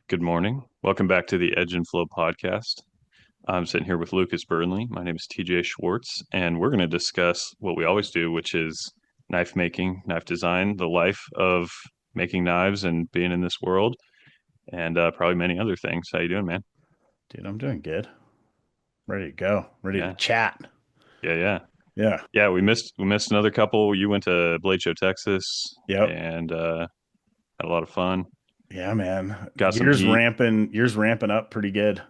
Good morning. Welcome back to the Edge and Flow podcast. I'm sitting here with Lucas Burnley. My name is TJ Schwartz, and we're going to discuss what we always do, which is knife making, knife design, the life of making knives and being in this world, and probably many other things. How you doing, man? Dude, I'm doing good. Ready to go. Ready to Yeah, chat. yeah. Yeah. Yeah, we missed another couple. You went to Blade Show, Texas, Yep. and had a lot of fun. Yeah, man. Got some heat. Years ramping up pretty good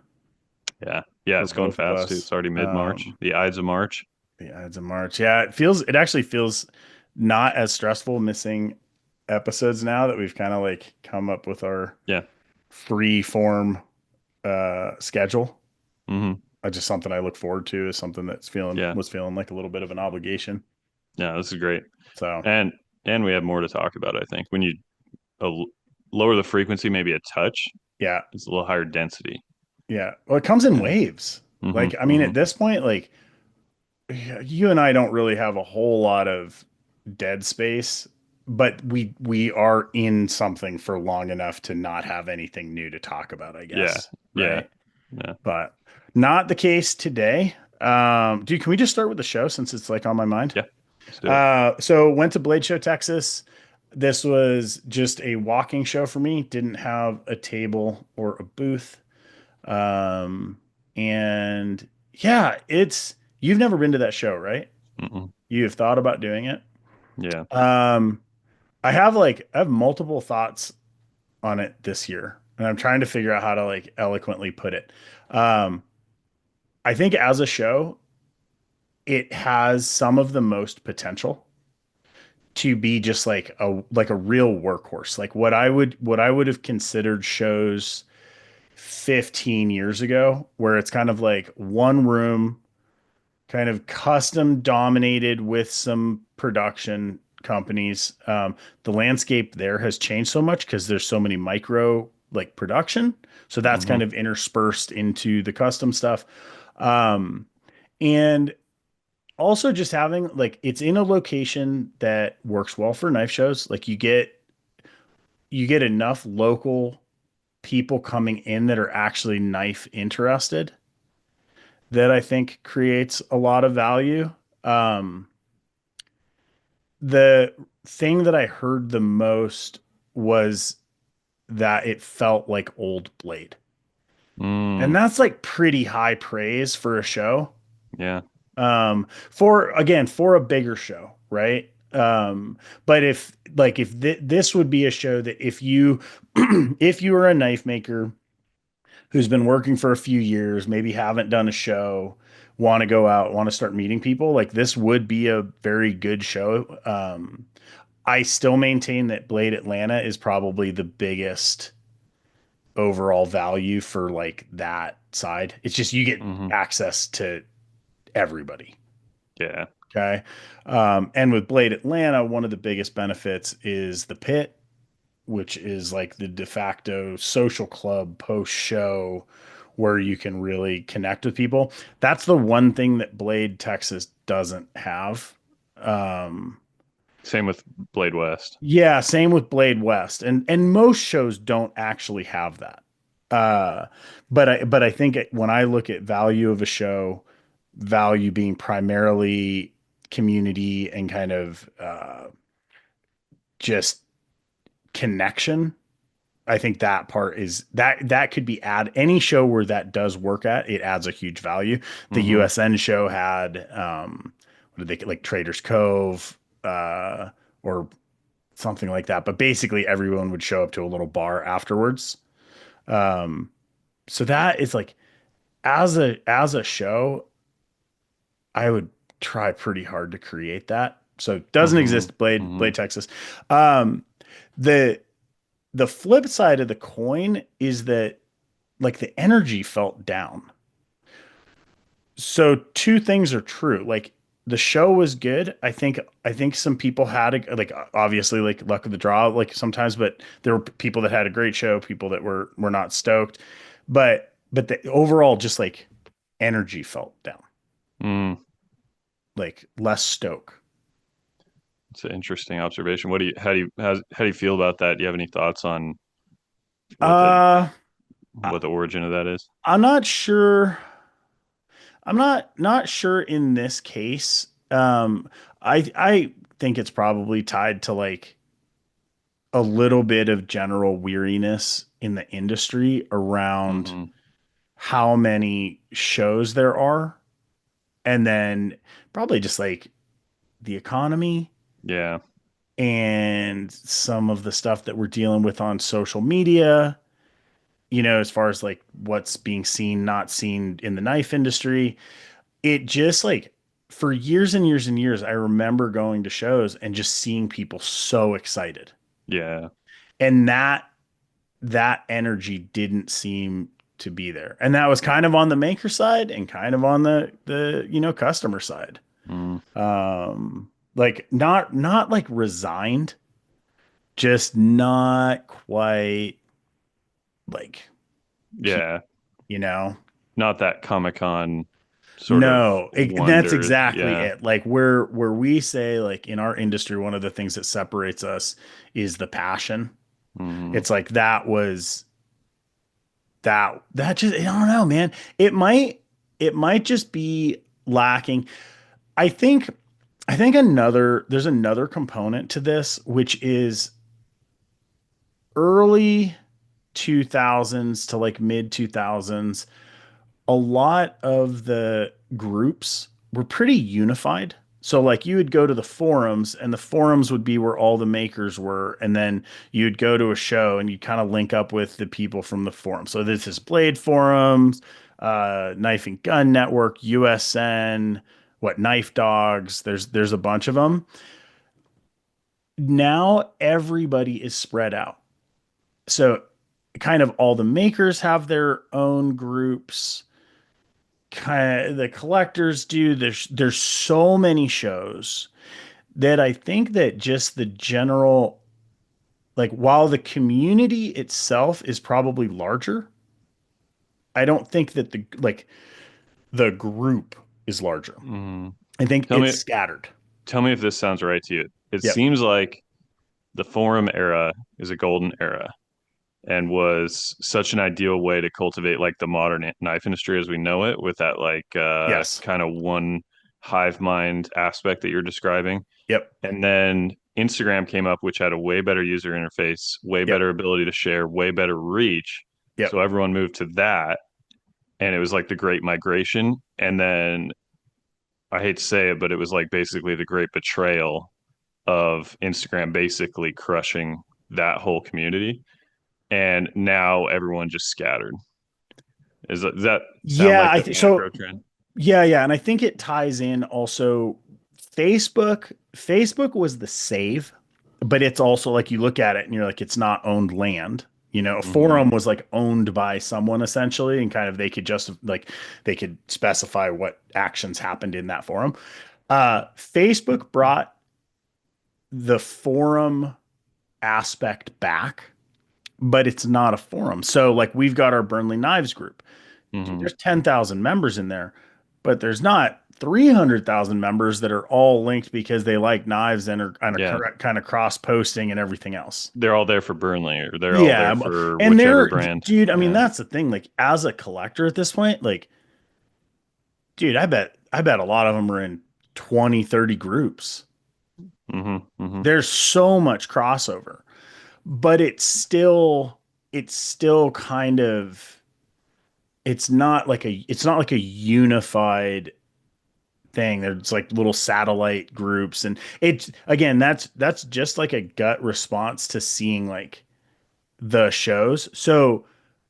Yeah. for It's going both of fast too. us. It's already mid-March. The Ides of March. The Ides of March. Yeah, it actually feels not as stressful missing episodes now that we've kind of like come up with our Yeah. free form schedule. hmm Just something I look forward to is something that's Yeah. was feeling like a little bit of an obligation. Yeah. This is great. So And we have more to talk about, I think. When you uh, lower the frequency, maybe a touch, yeah, it's a little higher density. yeah. Well, it comes in And waves. hmm Like, I mean, at this point, like you and I don't really have a whole lot of dead space, but we are in something for long enough to not have anything new to talk about, I yeah, guess. yeah, Right. yeah. But not the case today. Dude, can we just start with the show since it's like on my mind? Yeah. Let's do it. So went to Blade Show, Texas. This was just a walking show for me. Didn't have a table or a booth. Um, and yeah, you've never been to that show, right? Mm-mm. You've thought about doing it. Yeah. Um, I have multiple thoughts on it this year, and I'm trying to figure out how to like eloquently put it. Um, I think as a show, it has some of the most potential to be just like a real workhorse. Like what I would have considered shows 15 years ago, where it's kind of like one room, kind of custom dominated with some production companies. The landscape there has changed so much because there's so many micro like production. So that's hmm kind of interspersed into the custom stuff. Um, and also just having like it's in a location that works well for knife shows. Like you get enough local people coming in that are actually knife interested that I think creates a lot of value. Um, the thing that I heard the most was that it felt like old Blade. And Mm, that's like pretty high praise for a show. yeah. For again, for a bigger show, right? But if this would be a show that if you if you are a knife maker who's been working for a few years, maybe haven't done a show, want to go out, want to start meeting people, like this would be a very good show. I still maintain that Blade Atlanta is probably the biggest overall value for like that side. It's just you get hmm access to everybody. Yeah. Okay. And with Blade Atlanta, one of the biggest benefits is the pit, which is like the de facto social club post show where you can really connect with people. That's the one thing that Blade Texas doesn't have. Um, Same with Blade West. yeah, same with Blade West, and most shows don't actually have that. Uh, but I think when I look at value of a show, value being primarily community and kind of just connection. I think that part is that could be add any show where that does work at it adds a huge value. The hmm USN show had what did they like Traders Cove or something like that, but basically everyone would show up to a little bar afterwards. Um, so that is like as a show, I would try pretty hard to create that. So it doesn't hmm exist Blade hmm Texas. Um, the the flip side of the coin is that like the energy felt down. So two things are true. Like the show was good. I think some people had like obviously like luck of the draw like sometimes, but there were people that had a great show, people that were not stoked. But the overall just like energy felt down. Mm. Like less stoke. It's an interesting observation. What do you, how do you feel about that? Do you have any thoughts on what that? Uh I, what the origin of that is? I'm not sure. I'm not sure in this case. I think it's probably tied to like a little bit of general weariness in the industry around Hmm. how many shows there are, and then probably just like the economy Yeah. and some of the stuff that we're dealing with on social media, as far as like what's being seen, not seen in the knife industry. It just like for years and years and years, I remember going to shows and just seeing people so excited. Yeah. And that energy didn't seem to be there. And that was kind of on the maker side and kind of on the customer side. Mm. Like not like resigned, just not quite like pe- Yeah. you know. Not that Comic-Con sort of No, that's wonder. exactly Yeah. it. Like where we say like in our industry, one of the things that separates us is the passion. Hmm. It's like that just I don't know, man. It might just be lacking. I think I think there's another component to this, which is early 2000s to like mid 2000s. A lot of the groups were pretty unified. So like you would go to the forums and the forums would be where all the makers were. And then you'd go to a show and you'd kind of link up with the people from the forum. So this is Blade Forums, Knife and Gun Network, USN, Knife Dogs. There's a bunch of them. Now everybody is spread out. So kind of all the makers have their own groups, kind of the collectors do. There's so many shows that I think that just the general, like while the community itself is probably larger, I don't think that the group is larger. Hmm. I think Tell it's me, scattered. tell me if this sounds right to you. It Yep. seems like the forum era is a golden era and was such an ideal way to cultivate like the modern knife industry as we know it with that like Yes. kind of one hive mind aspect that you're describing. Yep. And then Instagram came up, which had a way better user interface, way Yep. better ability to share, way better reach. Yep. So everyone moved to that. And it was like the great migration. And then I hate to say it, but it was like basically the great betrayal of Instagram basically crushing that whole community. And now everyone just scattered. Does that sound Yeah, like I the think so. macro trend? Yeah, yeah, and I think it ties in also Facebook. Facebook was the save, but it's also like you look at it and you're like it's not owned land. A Hmm. forum was like owned by someone essentially, and kind of they could just like they could specify what actions happened in that forum. Facebook brought the forum aspect back, but it's not a forum. So like we've got our Burnley Knives group. Dude, Hmm. there's 10,000 members in there, but there's not 300,000 members that are all linked because they like knives and are Yeah, kind of cross posting and everything else. they're all there for Burnley, or they're all there Yeah. for And whichever they're, brand. dude, I mean, Yeah. that's the thing. Like, as a collector at this point, like, dude, I bet a lot of them are in 20, 30 groups. Hmm. Hmm. There's so much crossover, but it's still kind of, it's not like a unified thing. There's like little satellite groups, and it's again that's just like a gut response to seeing like the shows. So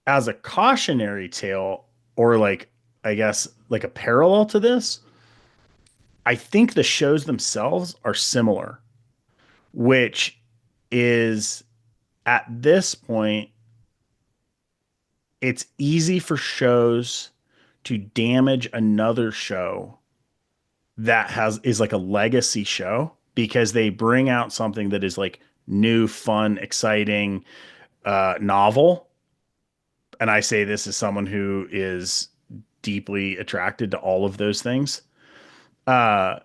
as a cautionary tale, or like I guess like a parallel to this, I think the shows themselves are similar, which is at this point it's easy for shows to damage another show that is like a legacy show because they bring out something that is like new, fun, exciting, novel. And I say this as someone who is deeply attracted to all of those things, uh,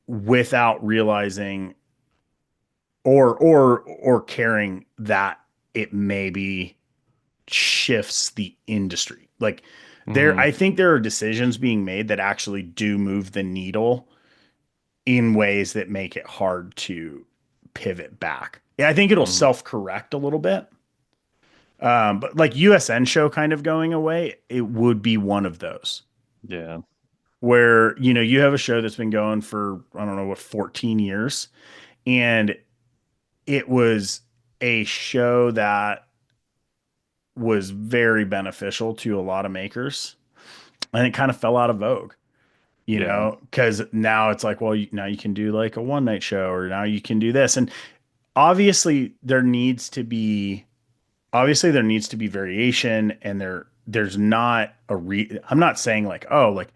without realizing or caring that it may be shifts the industry. Like Hmm. I think there are decisions being made that actually do move the needle in ways that make it hard to pivot back. Yeah, I think it'll Hmm. self-correct a little bit. But like USN show kind of going away, it would be one of those Yeah. where, you have a show that's been going for, I don't know what, 14 years. And it was a show that was very beneficial to a lot of makers. And it kind of fell out of vogue, Yeah. because now it's like, well, now you can do like a one night show, or now you can do this. And obviously there needs to be variation, and there's not I'm not saying like, oh, like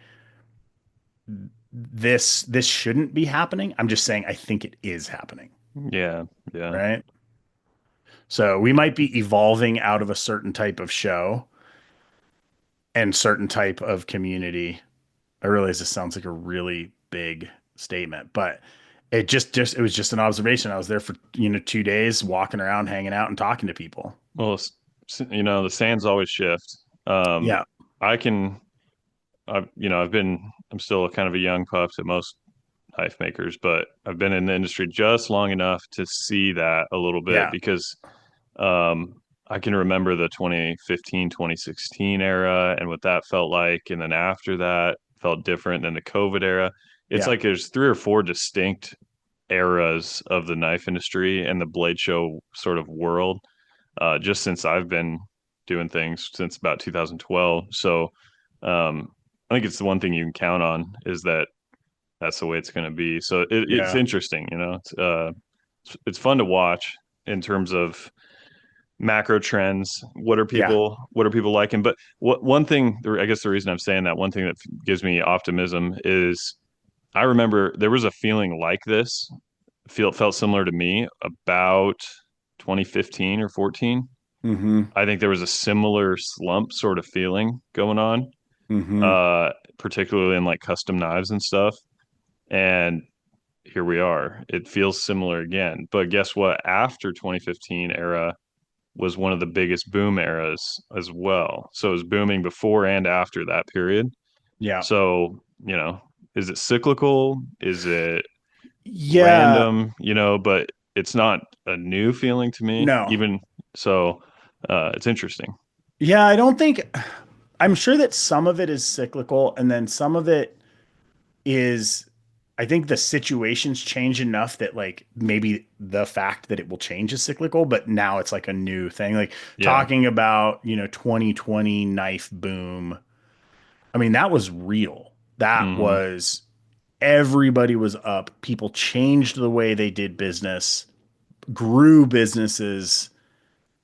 this shouldn't be happening. I'm just saying I think it is happening, Yeah. Yeah. right? So we might be evolving out of a certain type of show and certain type of community. I realize this sounds like a really big statement, but it was just an observation. I was there for, 2 days walking around, hanging out and talking to people. Well, the sands always shift. Um, Yeah. I can, I'm still kind of a young pup to most knife makers, but I've been in the industry just long enough to see that a little bit Yeah. because I can remember the 2015, 2016 era and what that felt like. And then after that felt different than the COVID era. It's Yeah. like there's three or four distinct eras of the knife industry and the blade show sort of world, just since I've been doing things since about 2012. So I think it's the one thing you can count on is that that's the way it's going to be. So it's Yeah. interesting, it's fun to watch in terms of macro trends. Yeah. What are people liking? But one thing, I guess the reason I'm saying that, one thing that gives me optimism is I remember there was a feeling like this. Felt similar to me about 2015 or 14. Mm-hmm. I think there was a similar slump sort of feeling going on, Mm-hmm. uh, particularly in like custom knives and stuff. And here we are. It feels similar again. But guess what? After 2015 era was one of the biggest boom eras as well. So it was booming before and after that period. Yeah. So, is it cyclical? Is it Yeah. random? But it's not a new feeling to me, No. even so. It's interesting. Yeah, I don't think I'm sure that some of it is cyclical, and then some of it is, I think the situations change enough that like maybe the fact that it will change is cyclical, but now it's like a new thing. Like Yeah. talking about, 2020 knife boom. I mean, that was real. That Hmm. was Everybody was up. People changed the way they did business, grew businesses,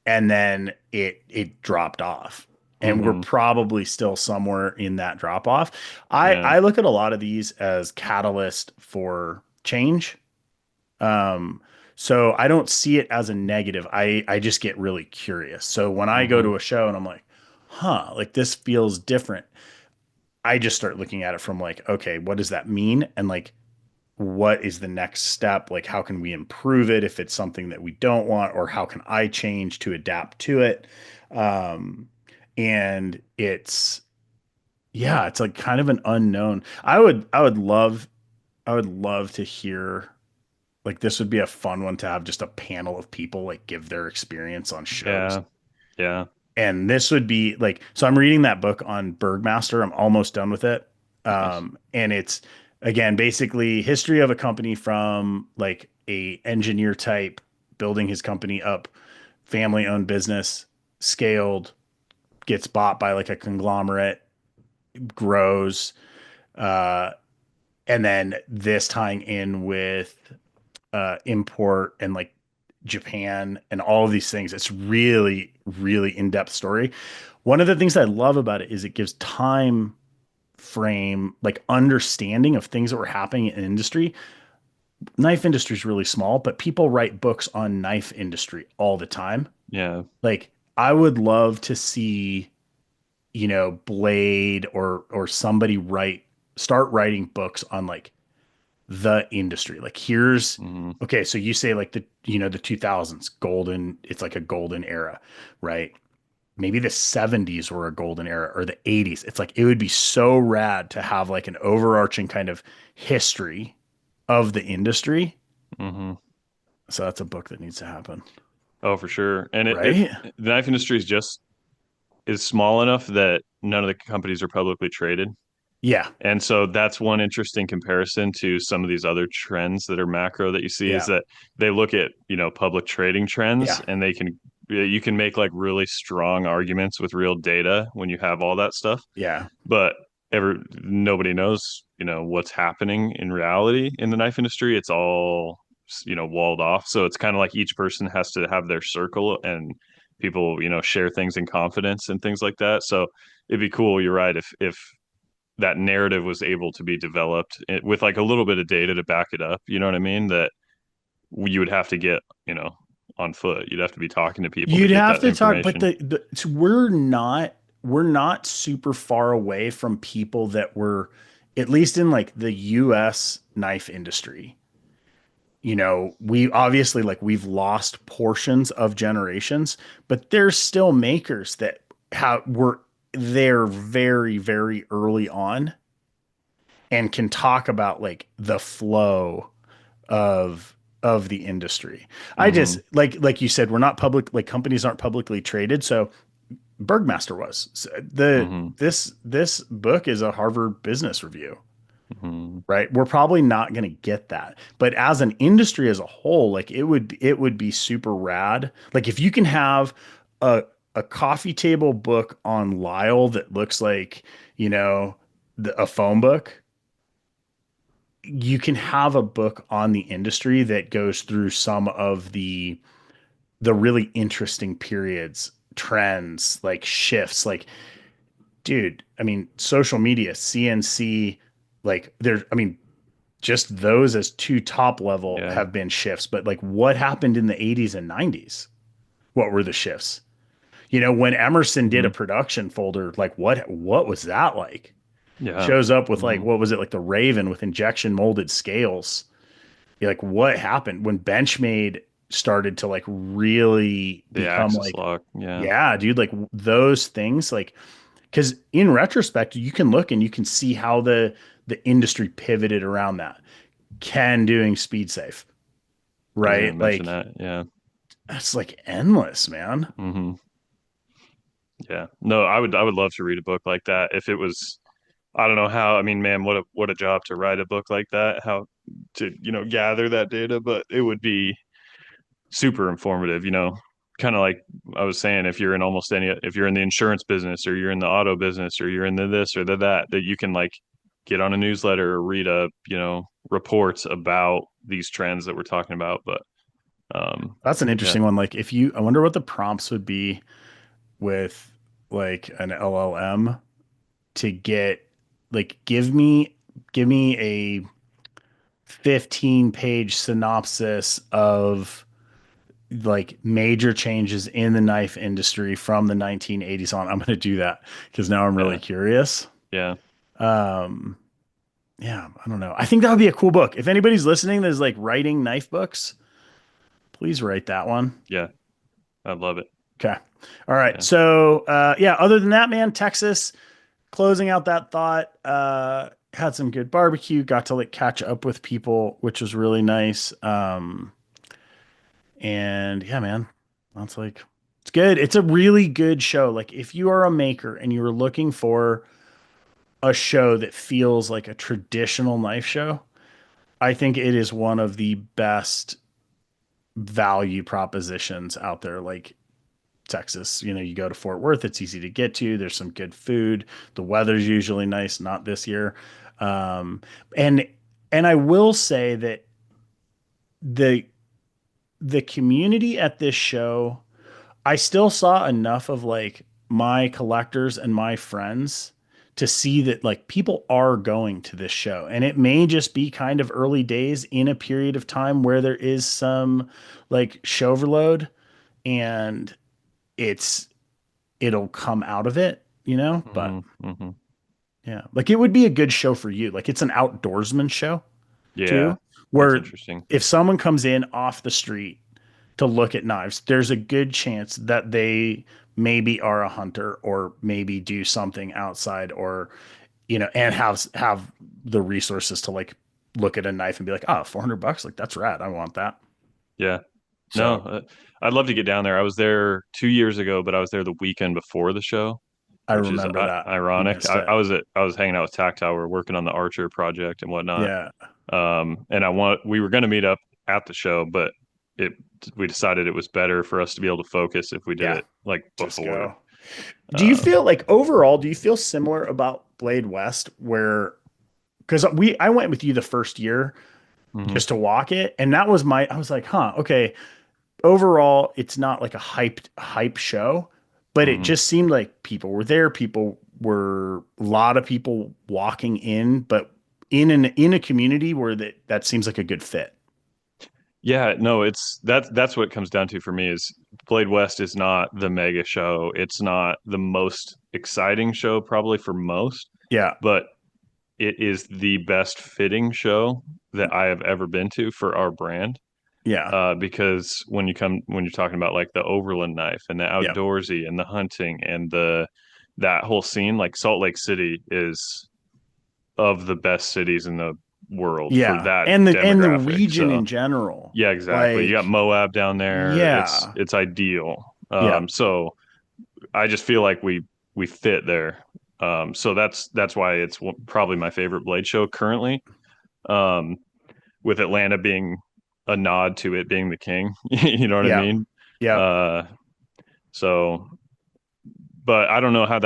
and then it dropped off. And we're Hmm. probably still somewhere in that drop off. I Yeah. I look at a lot of these as catalyst for change. Um, so I don't see it as a negative. I just get really curious. So when I go Hmm. to a show and I'm like, huh, like this feels different, I just start looking at it from like, okay, what does that mean? And like, what is the next step? Like, how can we improve it if it's something that we don't want, or how can I change to adapt to it? Um, and it's like kind of an unknown. I would love to hear, like, this would be a fun one to have just a panel of people like give their experience on shows. Yeah. Yeah. And this would be like, so I'm reading that book on Bergmaster. I'm almost done with it. Nice. And it's again basically history of a company from like a engineer type building his company up, family owned business, scaled, gets bought by like a conglomerate, grows, uh, and then this tying in with import and like Japan and all of these things. It's really, really in-depth story. One of the things I love about it is it gives time frame, like understanding of things that were happening in industry. Knife industry is really small, but people write books on knife industry all the time. Yeah. Like I would love to see, Blade or somebody start writing books on like the industry. Like here's Hmm. okay, so you say like the 2000s golden, it's like a golden era, right? maybe the 70s were a golden era or the 80s. It's like it would be so rad to have like an overarching kind of history of the industry. Hmm. So that's a book that needs to happen, Oh, for sure. And right? the knife industry is small enough that none of the companies are publicly traded. Yeah. And so that's one interesting comparison to some of these other trends that are macro that you see is Yeah. that they look at, public trading trends Yeah. and you can make like really strong arguments with real data when you have all that stuff. Yeah. But nobody knows, what's happening in reality in the knife industry. It's all, walled off. So it's kind of like each person has to have their circle and people, share things in confidence and things like that. So it'd be cool. You're right. If that narrative was able to be developed with like a little bit of data to back it up, you know what I mean? That you would have to get, on foot. You'd have to be talking to people to You'd get have that to talk, but information. we're not super far away from people that were at least in like the US knife industry. We obviously like we've lost portions of generations, but there's still makers that were there very, very early on and can talk about like the flow of the industry. I just Hmm. like you said, we're not public, like companies aren't publicly traded. So Bergmaster was. So Hmm. this book is a Harvard Business Review, Hmm. right? We're probably not going to get that. But as an industry as a whole, like it would be super rad. Like if you can have a coffee table book on Lyle that looks like, you know, a phone book, you can have a book on the industry that goes through some of the really interesting periods, trends, like shifts. Like, dude, I mean, social media, CNC, like there's, I mean, just those as two top level Yeah. have been shifts. But like what happened in the 80s and 90s? What were the shifts? When Emerson did a Hmm. production folder, like what was that like? Yeah. Shows up with like Hmm. what was it like the Raven with injection molded scales. You're like what happened when Benchmade started to like really The become axis like, lock. Yeah. yeah, dude, like those things, like because in retrospect, you can look and you can see how the industry pivoted around that. Ken doing speed safe, I was gonna right? mention Like that. Yeah. that's like endless, man. Hmm. Yeah. No, I would love to read a book like that if it was. I don't know how. I mean, man, what a job to write a book like that. How to gather that data, but it would be super informative. Kind of like I was saying, if you're in the insurance business or you're in the auto business or you're in the this or the that, that you can like get on a newsletter or read reports about these trends that we're talking about. But um, That's an yeah, interesting one. Like I wonder what the prompts would be with like an LLM to get like give me a 15-page synopsis of like major changes in the knife industry from the 1980s on. I'm going to do that because now I'm really yeah, curious. yeah, Um, yeah, I don't know. I think that would be a cool book. If anybody's listening that's like writing knife books, please write that one. yeah. I love it. Okay. All right. Yeah, So, yeah, other than that, man, Texas, closing out that thought, had some good barbecue, got to like catch up with people, which was really nice. And yeah, man, that's like, it's good. It's a really good show. Like, if you are a maker and you are looking for a show that feels like a traditional knife show, I think it is one of the best value propositions out there. Like, Texas, you go to Fort Worth, it's easy to get to. There's some good food. The weather's usually nice, not this year. Um, and I will say that the the community at this show, I still saw enough of like my collectors and my friends to see that like people are going to this show. And it may just be kind of early days in a period of time where there is some like show overload and it's it'll come out of it, but hmm, hmm, yeah, like it would be a good show for you. Like it's an outdoorsman show yeah. too, That's where interesting. if someone comes in off the street to look at knives, there's a good chance that they maybe are a hunter or maybe do something outside or, and have the resources to like look at a knife and be like, oh, $400, like that's rad. I want that. Yeah. No, So I'd love to get down there. I was there 2 years ago, but I was there the weekend before the show, I which is remember that you ironic. missed it. I was hanging out with Tactile. We are working on the Archer project and whatnot. Yeah. And we were going to meet up at the show, but it we decided it was better for us to be able to focus if we did Yeah. it like Just before. go. Do you feel like overall, do you feel similar about Blade West where because I went with you the first year Mhm, just to walk it, and that was I was like, huh, okay. Overall, it's not like a hype show, but it mhm. just seemed like people were there. People were a lot of people walking in, but in a community where that seems like a good fit. Yeah, no, that's what it comes down to for me is Blade West is not the mega show. It's not the most exciting show probably for most, Yeah, but it is the best fitting show that I have ever been to for our brand. yeah, Because when you're talking about like the overland knife and the yeah, outdoorsy and the hunting and the that whole scene, like Salt Lake City is of the best cities in the world for yeah, that and the demographic. region So in general, yeah, exactly. You got like, Moab down there. yeah, It's ideal. yeah. So I just feel like we fit there. So that's why it's probably my favorite Blade show currently. Um, with Atlanta being a nod to it being the king. You know what I Yeah. mean? Yeah. Uh, so, but I don't know how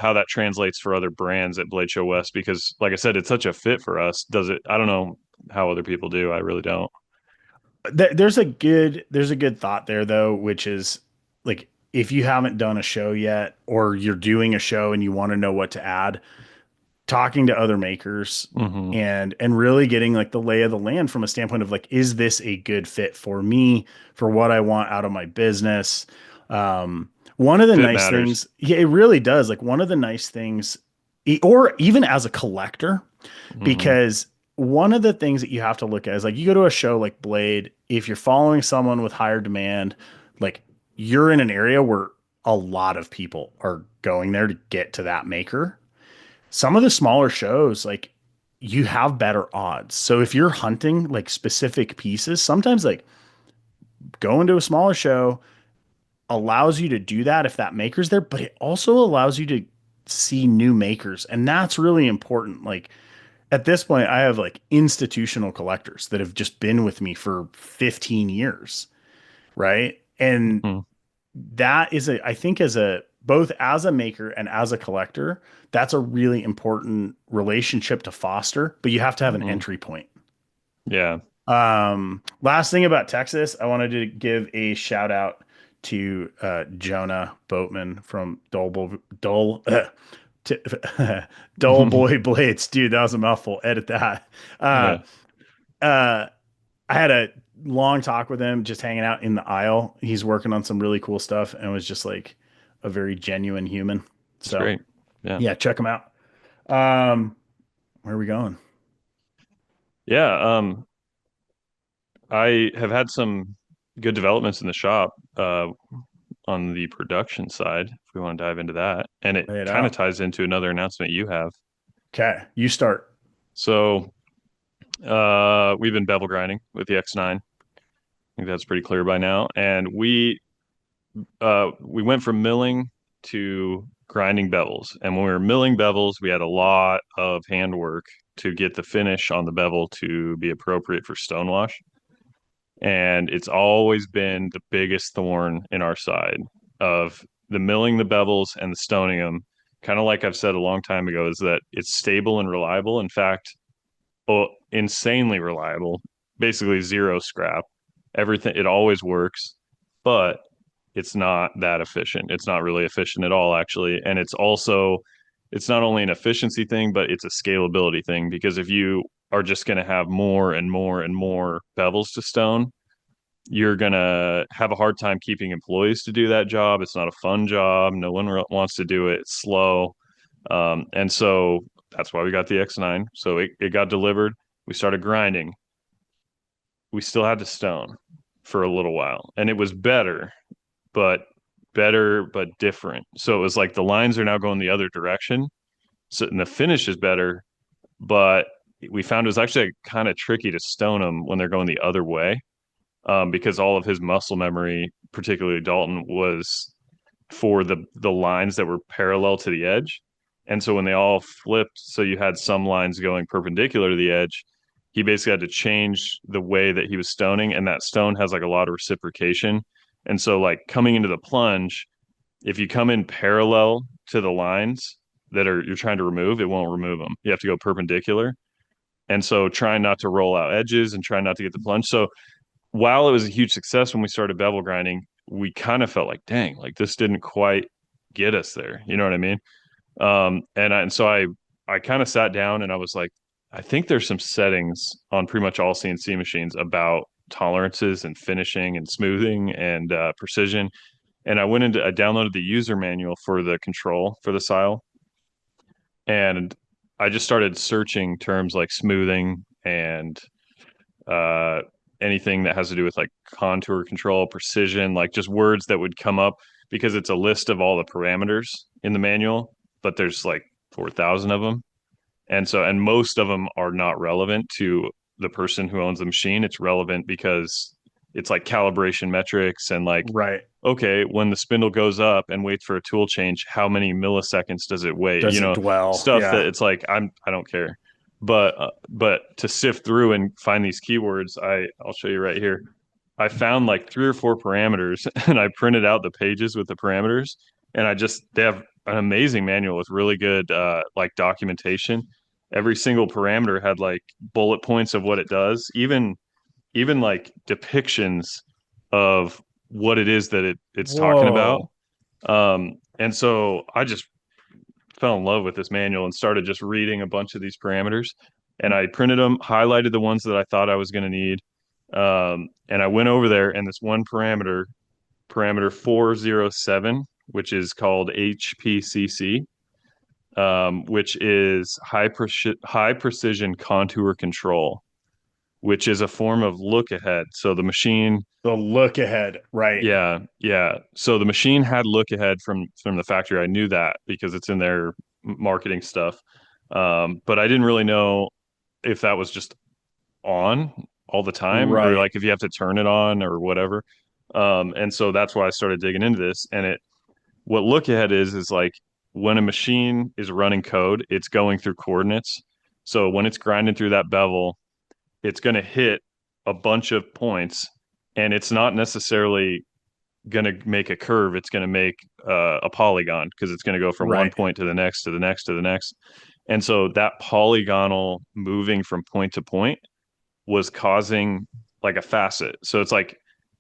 how that translates for other brands at Blade Show West because, like I said, it's such a fit for us. Does it? I don't know how other people do. I really don't. There's a good thought there though, which is like if you haven't done a show yet or you're doing a show and you want to know what to add, talking to other makers Hmm. and really getting like the lay of the land from a standpoint of like, is this a good fit for me for what I want out of my business? One of the Fit nice matters. things, yeah, it really does. Like one of the nice things, or even as a collector, Hmm. because one of the things that you have to look at is like you go to a show like Blade, if you're following someone with higher demand, like you're in an area where a lot of people are going there to get to that maker. Some of the smaller shows, like you have better odds. So if you're hunting like specific pieces, sometimes like going to a smaller show allows you to do that if that maker's there, but it also allows you to see new makers. And that's really important. Like at this point, I have like institutional collectors that have just been with me for 15 years, right? And Hmm. that is I think both as a maker and as a collector, that's a really important relationship to foster, but you have to have an Hmm. entry point. Yeah. Last thing about Texas, I wanted to give a shout out to Jonah Boatman from Dull Boy Blades. Dude, that was a mouthful. Edit that. Uh, Yeah. uh, I had a long talk with him just hanging out in the aisle. He's working on some really cool stuff and was just like a very genuine human. It's So great. Yeah. yeah, check him out. Um, where are we going? Yeah. I have had some good developments in the shop. On the production side, if we want to dive into that. And it Lay it kind of out. ties into another announcement you have. Okay, you start. So we've been bevel grinding with the X9. I think that's pretty clear by now. And we went from milling to grinding bevels. And when we were milling bevels, we had a lot of handwork to get the finish on the bevel to be appropriate for stonewash. And it's always been the biggest thorn in our side of the milling the bevels and the stoning them. Kind of like I've said a long time ago, is that it's stable and reliable. In fact, insanely reliable, basically zero scrap. Everything, it always works, but it's not that efficient. It's not really efficient at all, actually. And it's not only an efficiency thing, but it's a scalability thing because if you are just going to have more and more and more bevels to stone, you're going to have a hard time keeping employees to do that job. It's not a fun job. No one wants to do it. It's slow. And so that's why we got the X9. So it got delivered. We started grinding. We still had to stone. for a little while, and it was but better, but different. So it was like the lines are now going the other direction. So and the finish is better, but we found it was actually kind of tricky to stone them when they're going the other way, because all of his muscle memory, particularly Dalton, was for the lines that were parallel to the edge. And so when they all flipped, so you had some lines going perpendicular to the edge, he basically had to change the way that he was stoning, and that stone has like a lot of reciprocation. And so like coming into the plunge, if you come in parallel to the lines that are you're trying to remove, it won't remove them. You have to go perpendicular. And so trying not to roll out edges and trying not to get the plunge. So while it was a huge success when we started bevel grinding, we kind of felt like, dang, like this didn't quite get us there. You know what I mean? And so I kind of sat down and I was like, I think there's some settings on pretty much all CNC machines about tolerances and finishing and smoothing and precision. And I downloaded the user manual for the control for the Sile, and I just started searching terms like smoothing and uh, anything that has to do with like contour control, precision, like just words that would come up because it's a list of all the parameters in the manual, but there's like 4,000 of them. And most of them are not relevant to the person who owns the machine. It's relevant because it's like calibration metrics and like, Right. okay, when the spindle goes up and waits for a tool change, how many milliseconds does it wait? Does it dwell? Stuff that Yeah. it's like I don't care. But to sift through and find these keywords, I'll show you right here. I found like 3 or 4 parameters and I printed out the pages with the parameters, and they have an amazing manual with really good like documentation. Every single parameter had like bullet points of what it does, even like depictions of what it is that it's talking about. Whoa. And so I just fell in love with this manual and started just reading a bunch of these parameters. And I printed them, highlighted the ones that I thought I was going to need. And I went over there, and this one parameter 407, which is called HPCC, which is high precision contour control, which is a form of look ahead. So the machine, The look ahead. Right. yeah, yeah. So the machine had look ahead from the factory. I knew that because it's in their marketing stuff. But I didn't really know if that was just on all the time or Right. like if you have to turn it on or whatever. And so that's why I started digging into this. And what look ahead is like when a machine is running code, it's going through coordinates. So when it's grinding through that bevel, it's going to hit a bunch of points, and it's not necessarily going to make a curve. It's going to make a polygon because it's going to go from one Right. point to the next, to the next, to the next. And so that polygonal moving from point to point was causing like a facet. So it's like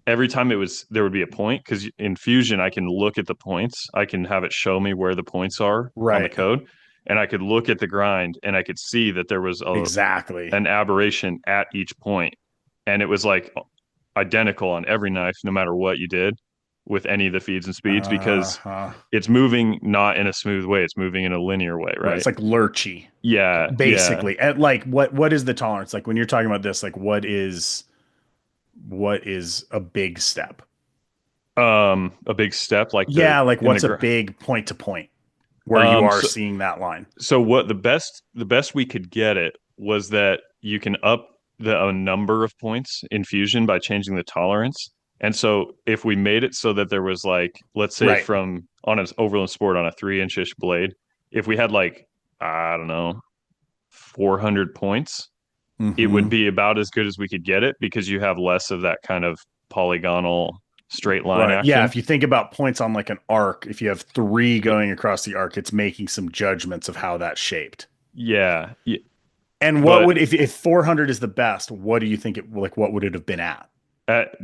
every time there would be a point, because in Fusion, I can look at the points. I can have it show me where the points are on the Right. code. And I could look at the grind and I could see that there was Exactly. an aberration at each point. And it was like identical on every knife, no matter what you did with any of the feeds and speeds, because Uh-huh. it's moving not in a smooth way. It's moving in a linear way, Right. right? It's like lurchy, Yeah, yeah. basically. And like what is the tolerance? Like when you're talking about this, like what is a big step? A big step like the Yeah, like in the what's a gr big point to point where you um are so, seeing that line? so what the best we could get it was that you can up the a number of points in Fusion by changing the tolerance. And so if we made it so that there was like, let's say Right. from on an Overland Sport on a 3-inch-ish blade, if we had like, I don't know, 400 points, it would Hmm. be about as good as we could get it because you have less of that kind of polygonal straight line Right. Yeah. action. If you think about points on like an arc, if you have three going across the arc, it's making some judgments of how that's shaped. Yeah. And what But would if 400 is the best, what do you think it like what would it have been at?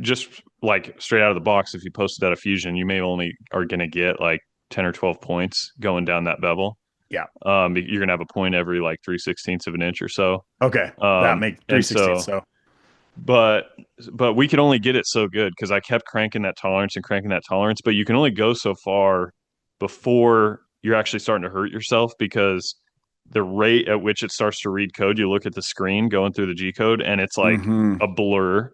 just like straight out of the box, if you posted out a Fusion, you may only are going to get like 10 or 12 points going down that bevel. Yeah. You're going to have a point every like 3/16 of an inch or so. Okay. That make And 316. so, So but, but we could only get it so good because I kept cranking that tolerance and cranking that tolerance, but you can only go so far before you're actually starting to hurt yourself because the rate at which it starts to read code, you look at the screen going through the G code and it's like hmm a blur.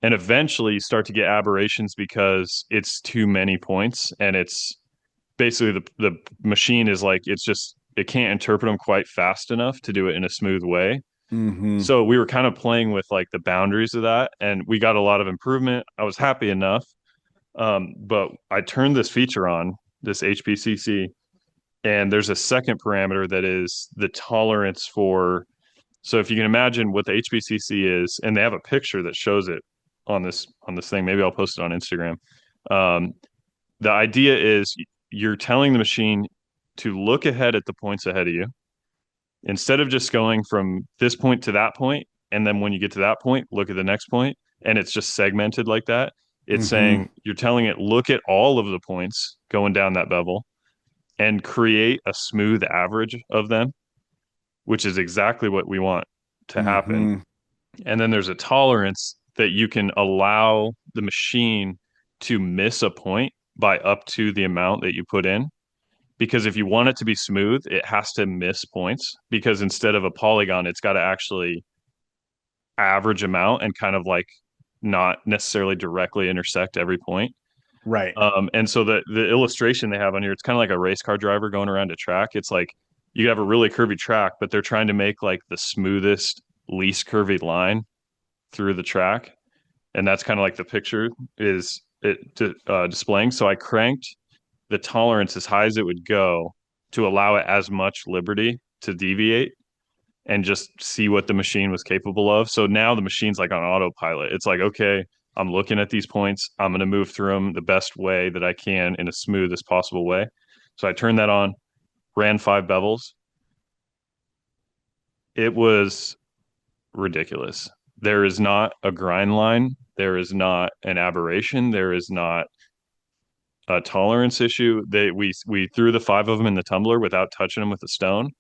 And eventually you start to get aberrations because it's too many points, and it's basically the machine is like, it can't interpret them quite fast enough to do it in a smooth way. Mm-hmm. So we were kind of playing with like the boundaries of that, and we got a lot of improvement. I was happy enough. But I turned this feature on, this HPCC, and there's a second parameter that is the tolerance for. So if you can imagine what the HPCC is, and they have a picture that shows it on this thing. Maybe I'll post it on Instagram. Um, the idea is you're telling the machine to look ahead at the points ahead of you instead of just going from this point to that point, and then when you get to that point, look at the next point, and it's just segmented like that. It's Mm-hmm. saying you're telling it look at all of the points going down that bevel and create a smooth average of them, which is exactly what we want to happen. Mm-hmm. And then there's a tolerance that you can allow the machine to miss a point by up to the amount that you put in. Because if you want it to be smooth, it has to miss points, because instead of a polygon, it's got to actually average them out and kind of like not necessarily directly intersect every point. Right. And so the illustration they have on here, it's kind of like a race car driver going around a track. It's like you have a really curvy track, but they're trying to make like the smoothest, least curvy line through the track, and that's kind of like the picture is displaying. So I cranked the tolerance as high as it would go to allow it as much liberty to deviate and just see what the machine was capable of. So now the machine's like on autopilot. It's like, okay, I'm looking at these points. I'm going to move through them the best way that I can in a smoothest possible way. So I turned that on, ran 5 bevels. It was ridiculous. There is not a grind line. There is not an aberration. There is not a tolerance issue. We threw the 5 of them in the tumbler without touching them with a stone.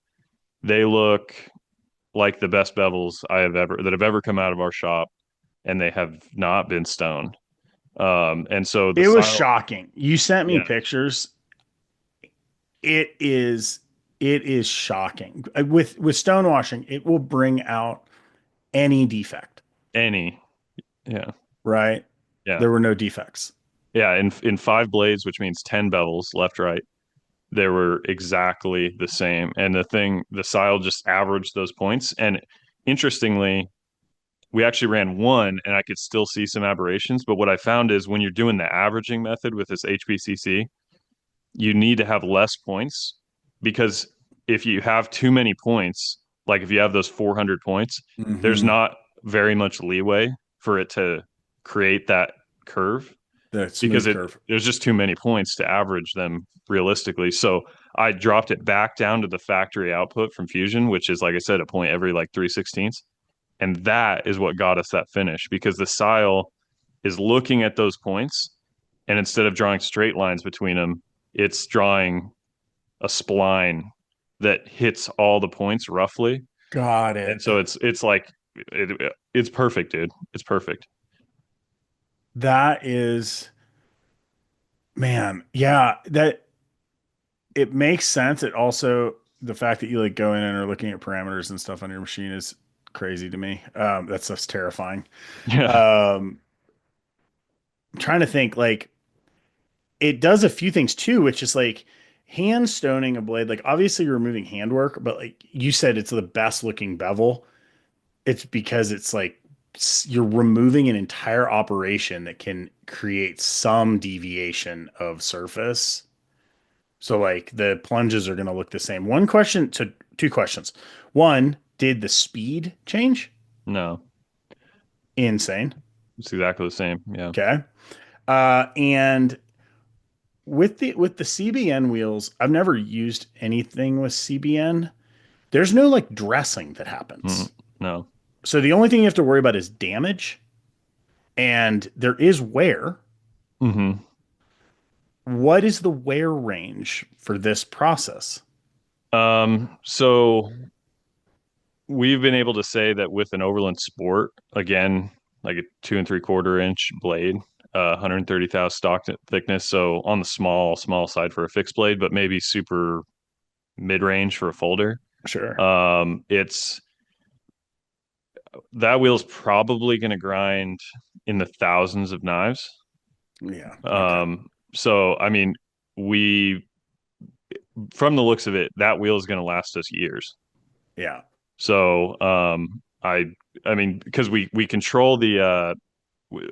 They look like the best bevels that have ever come out of our shop, and they have not been stoned. And so the It was style, shocking. You sent me yeah, pictures. It is it is shocking. With stonewashing, it will bring out any defect, any, yeah, right? yeah, There were no defects. yeah. In 5 blades, which means 10 bevels, left, right, they were exactly the same. And the style just averaged those points. And interestingly, we actually ran one, and I could still see some aberrations. But what I found is when you're doing the averaging method with this HPCC, you need to have less points, because if you have too many points, like if you have those 400 points, there's Mm-hmm. not very much leeway for it to create that curve, The because smooth curve. there's just too many points to average them realistically. So I dropped it back down to the factory output from Fusion, which is, like I said, a point every like 3/16. And that is what got us that finish, because the style is looking at those points, and instead of drawing straight lines between them, it's drawing a spline that hits all the points roughly. Got And it. so it's like it's perfect, dude. It's perfect. That is, man, yeah, that it makes sense. It also, the fact that you like go in and are looking at parameters and stuff on your machine is crazy to me. That stuff's terrifying. Yeah. I'm trying to think, like, it does a few things too, which is like hand stoning a blade. Like, obviously you're removing handwork, but like you said, it's the best looking bevel. It's because it's like you're removing an entire operation that can create some deviation of surface. So like the plunges are going to look the same. One question to two questions. One, did the speed change? No, Insane. it's exactly the same. Yeah. Okay. And with the CBN wheels, I've never used anything with CBN. There's no like dressing that Mm, happens. no. So the only thing you have to worry about is damage, and there is wear. Hmm. What is the wear range for this process? So we've been able to say that with an Overland Sport, again, like a 2 3/4 inch blade, 130 thou stock thickness. So on the small side for a fixed blade, but maybe super mid range for a folder. Sure. It's that wheel's probably going to grind in the thousands of knives. Yeah. Okay. So I mean, we from the looks of it, that wheel is going to last us years. Yeah. So I mean, because we control the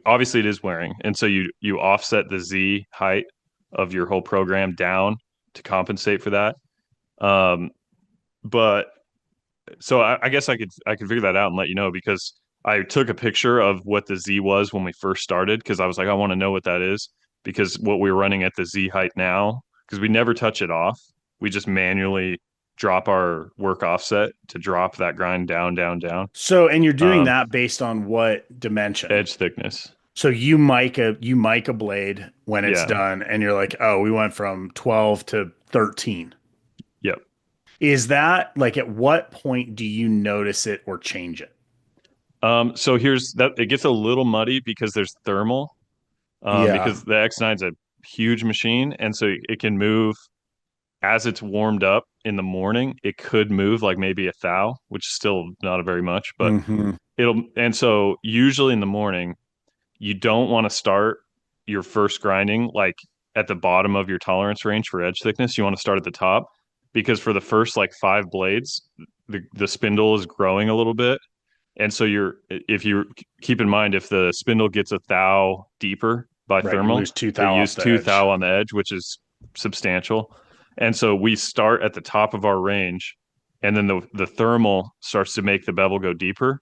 obviously it is wearing, and so you offset the Z height of your whole program down to compensate for that. Um, but so I guess I could figure that out and let you know because I took a picture of what the Z was when we first started because I was like I want to know what that is because what we're running at the Z height now because we never touch it off. We just manually drop our work offset to drop that grind down, down, down. So, and you're doing Um, that based on what dimension? edge thickness. So you mic a blade when it's Yeah. done, and you're like, oh, we went from 12 to 13. Yep. Is that like at what point do you notice it or change it? So here's that it gets a little muddy because there's thermal, Yeah. because the X9 is a huge machine, and so it can move as it's warmed up in the morning. It could move like maybe a thou, which is still not a very much, but Hmm. and so usually in the morning, you don't want to start your first grinding like at the bottom of your tolerance range for edge thickness. You want to start at the top because for the first like five blades, the spindle is growing a little bit. And so if you keep in mind, if the spindle gets a thou deeper by Right. You thermal, lose two you'll thou off use the two edge. thou on the edge, which is substantial. And so we start at the top of our range, and then the thermal starts to make the bevel go deeper.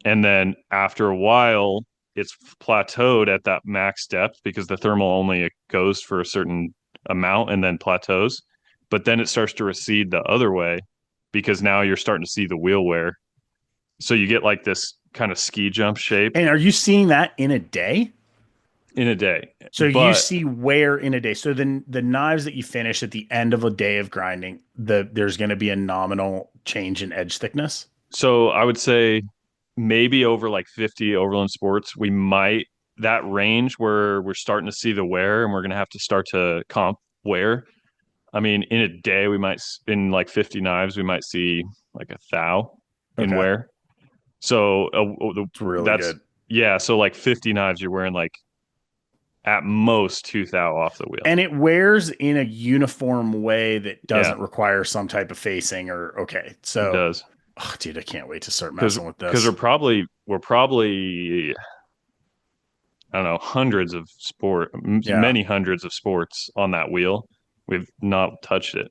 And then after a while, it's plateaued at that max depth because the thermal only goes for a certain amount and then plateaus. But then it starts to recede the other way because now you're starting to see the wheel wear. So you get like this kind of ski jump shape And are you seeing that in a day? in a day. So you But see where in a day. So then the knives that you finish at the end of a day of grinding, there's going to be a nominal change in edge thickness. so I would say maybe over like 50 Overland Sports, we might that range where we're starting to see the wear and we're going to have to start to comp wear. I mean, in a day, in like 50 knives, we might see like a thou in Okay. wear. So It's really that's, good. yeah. So like 50 knives, you're wearing like at most two thou off the wheel. And it wears in a uniform way that Yeah, doesn't require some type of facing or okay. it So, does. oh, dude, I can't wait to start Because messing with because this. we're probably I don't know Yeah, many hundreds of sports on that wheel. We've not touched it,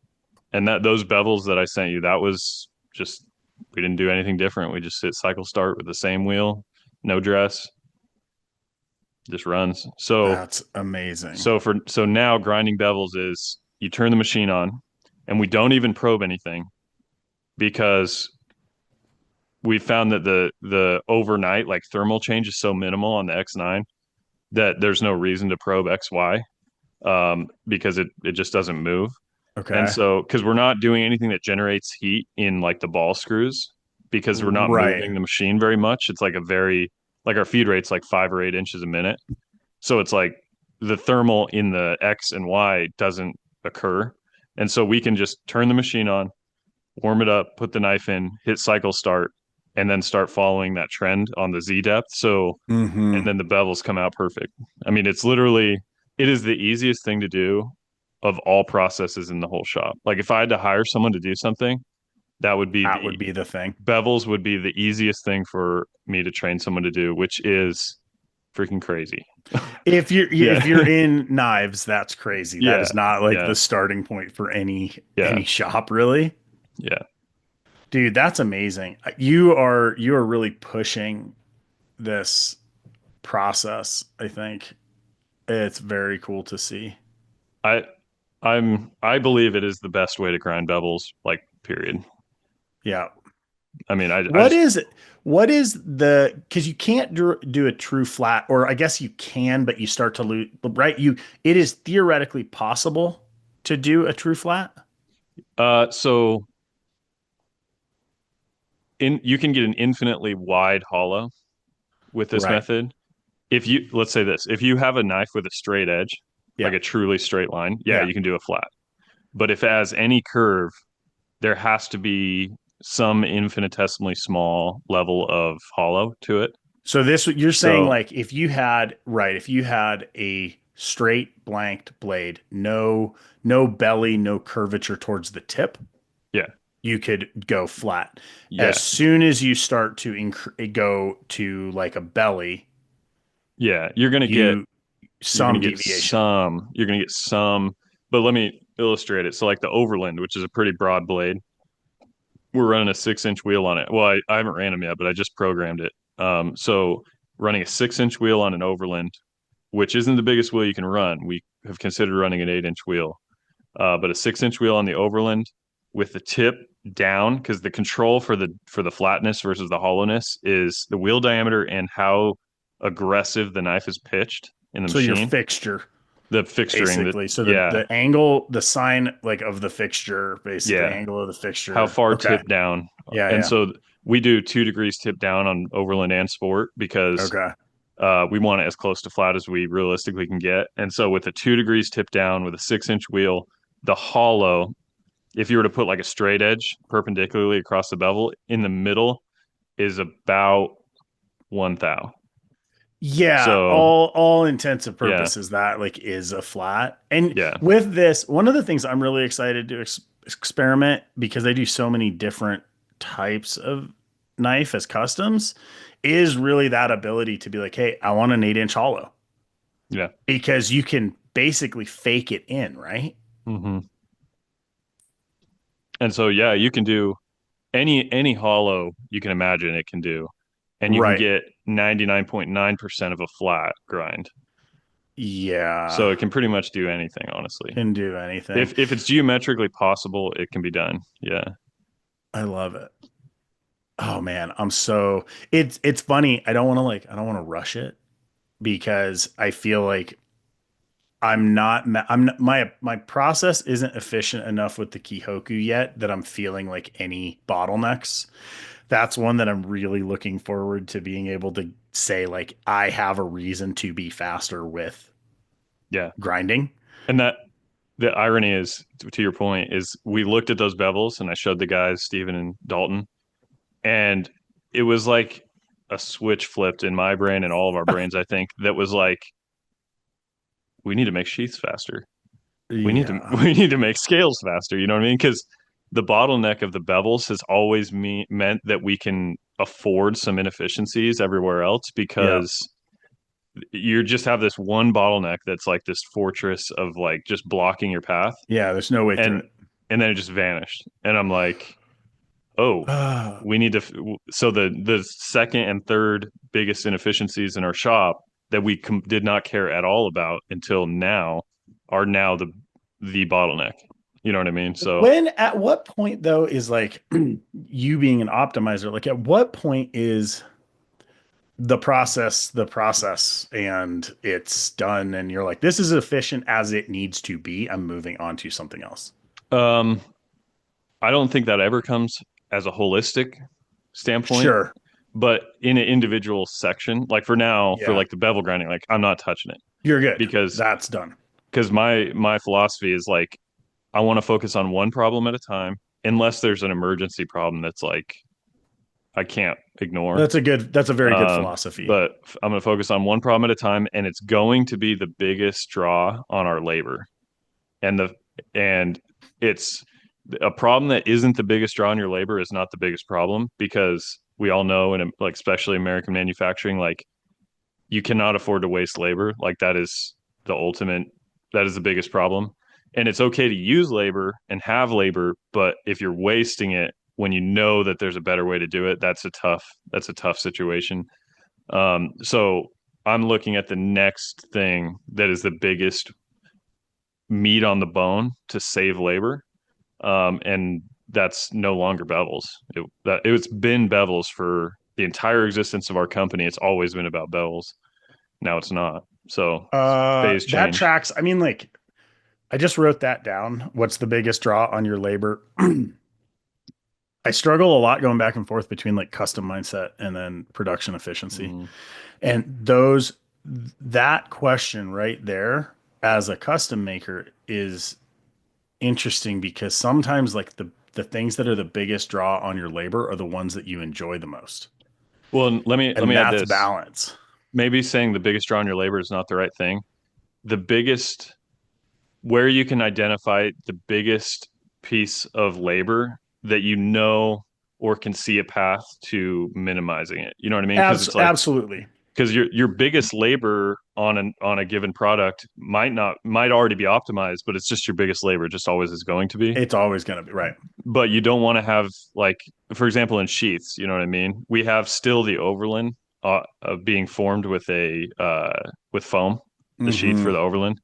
and that those bevels that I sent you, that was just we didn't do anything different. We just hit cycle start with the same wheel, no dress, just runs. that's amazing. So now grinding bevels is you turn the machine on, and we don't even probe anything because we found that the overnight like thermal change is so minimal on the X9 that there's no reason to probe XY, because it just doesn't move. And Okay. so because we're not doing anything that generates heat in like the ball screws because we're not Right. moving the machine very much. It's like a very like our feed rate's like 5 or 8 inches a minute. So it's like the thermal in the X and Y doesn't occur. And so we can just turn the machine on, warm it up, put the knife in, hit cycle start, and then start following that trend on the Z depth. So, and Hmm. then the bevels come out perfect. I mean, it is the easiest thing to do of all processes in the whole shop. Like if I had to hire someone to do something, that would be That would the be the thing. bevels would be the easiest thing for me to train someone to do, which is freaking crazy. If Yeah. you're in knives, that's crazy. That Yeah. is not like Yeah. the starting point for Yeah. any shop, really. Yeah. Dude, that's amazing. You are really pushing this process, I think. It's very cool to see. I I believe it is the best way to grind bevels, like period. Yeah. I mean, I What just is what is the because you can't do a true flat, or I guess you can, but you start to lose, right? It is theoretically possible to do a true flat. so in you can get an infinitely wide hollow with this Right. method. If you let's say this, if you have a knife with a straight edge, Yeah. like a truly straight line, yeah, Yeah. you can do a flat. But if it has any curve, there has to be some infinitesimally small level of hollow to it. So this, you're saying So like if you had a straight blanked blade, no belly, no curvature towards the tip, yeah, you could go flat. As yeah, soon as you start to go to like a belly, yeah, you you're some gonna get deviation. some, but let me illustrate it. So like the Overland, which is a pretty broad blade, we're running a 6 inch wheel on it. Well, I haven't ran them yet, but I just programmed it. So running a 6 inch wheel on an Overland, which isn't the biggest wheel you can run. We have considered running an 8 inch wheel, but a 6 inch wheel on the Overland with the tip down, because the control for the flatness versus the hollowness is the wheel diameter and how aggressive the knife is pitched in the So your machine. fixture, The fixturing, that basically. So yeah, the angle, the sign like of the fixture, basically yeah, angle of the how fixture. far Okay. tip down, Yeah, and yeah. so we do 2 degrees tip down on Overland and Sport because Okay. we want it as close to flat as we realistically can get. And so with a 2 degrees tip down with a 6 inch wheel, the hollow, if you were to put like a straight edge perpendicularly across the bevel, in the middle is about 1 thou. Yeah, So all intents and yeah, purposes that like is a flat. And yeah, with this, one of the things I'm really excited to experiment because I do so many different types of knife as customs is really that ability to be like, hey, I want an 8 inch hollow yeah. because you can basically fake it in, right? Hmm. And so yeah, you can do any hollow you can imagine it can do, and you can Right. get 99.9% of a flat grind. Yeah. So it can pretty much do anything, honestly. Can do anything. If it's geometrically possible, it can be done. Yeah. I love it. Oh man, it's funny. I don't want to rush it because I feel like my process isn't efficient enough with the Kihoku yet that I'm feeling like any bottlenecks. That's one that I'm really looking forward to being able to say like I have a reason to be faster with Yeah. grinding. And that the irony is, to your point, is we looked at those bevels and I showed the guys, Steven and Dalton, and it was like a switch flipped in my brain and all of our brains, I think, that was like, we need to make sheaths faster. Yeah. We need to make scales faster. You know what I mean? Because the bottleneck of the bevels has always meant that we can afford some inefficiencies everywhere else Yeah. because you just have this one bottleneck that's like this fortress of like just blocking your path, Yeah, there's no way through and it. then it just vanished, and I'm like, oh, we need to so the second and third biggest inefficiencies in our shop that we did not care at all about until now are now the bottleneck. You know what I mean? So When at what point though is like you being an optimizer, like at what point is the process and it's done and you're like, this is efficient as it needs to be. I'm moving on to something else. um I don't think that ever comes as a holistic standpoint, Sure. but in an individual section, like for now, for Yeah. like the bevel grinding, like I'm not touching it You're good. because That's done. my philosophy is like I want to focus on one problem at a time, unless there's an emergency problem that's like I can't ignore. That's a very good philosophy. But I'm going to focus on one problem at a time, and it's going to be the biggest draw on our labor. And and it's a problem that isn't the biggest draw on your labor is not the biggest problem because we all know, and like especially American manufacturing, like you cannot afford to waste labor. Like that is the ultimate, that is the biggest problem. And it's okay to use labor and have labor, but if you're wasting it when you know that there's a better way to do it, that's a tough situation. So I'm looking at the next thing that is the biggest meat on the bone to save labor. And that's no longer bevels. It's been bevels for the entire existence of our company. It's always been about bevels. Now it's not. So phase That change. tracks. I mean, like, I just wrote that down. What's the biggest draw on your labor? I struggle a lot going back and forth between like custom mindset and then production efficiency. Mm, And that question right there as a custom maker is interesting because sometimes like the things that are the biggest draw on your labor are the ones that you enjoy the most. Well, and let And me add that's this. balance. Maybe saying the biggest draw on your labor is not the right thing. The biggest, where you can identify the biggest piece of labor that you know or can see a path to minimizing it. You know what I mean? Because it's like, Absolutely. because your biggest labor on a given product might already be optimized, but it's just your biggest labor. It just always is going to be. It's always going to be right. But you don't want to have, like, for example, in sheaths, you know what I mean? We have still the overland being formed with foam, the sheath for Hmm. the overland,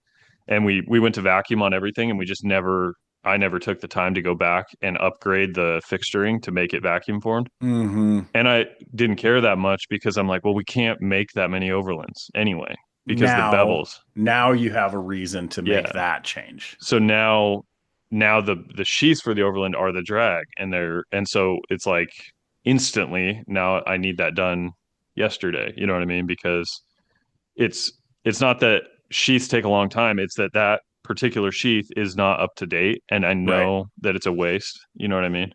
and we went to vacuum on everything, and we just never I never took the time to go back and upgrade the fixturing to make it vacuum formed. Hmm. And I didn't care that much because I'm like, well, we can't make that many overlands anyway because the Now, bevels. now you have a reason to make Yeah. that change. So now the sheaths for the overland are the drag, and so it's like instantly now I need that done yesterday. You know what I mean? Because it's it's not that sheaths take a long time, it's that that particular sheath is not up to date, and I Right. know that it's a waste. You know what I mean?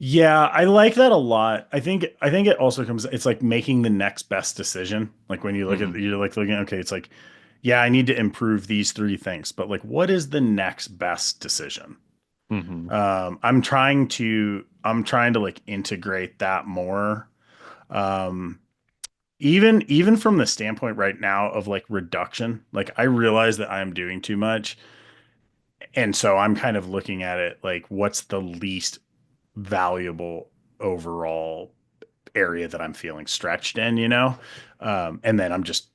Yeah, I like that a lot. I think it also comes it's like making the next best decision. Like when you look at Hmm. you're like looking okay, it's like yeah, I need to improve these three things, but like what is the next best decision? Hmm. I'm trying to like integrate that more. Um even from the standpoint right now of like reduction, like I realize that I am doing too much. And so I'm kind of looking at it like what's the least valuable overall area that I'm feeling stretched in, you know? And then I'm just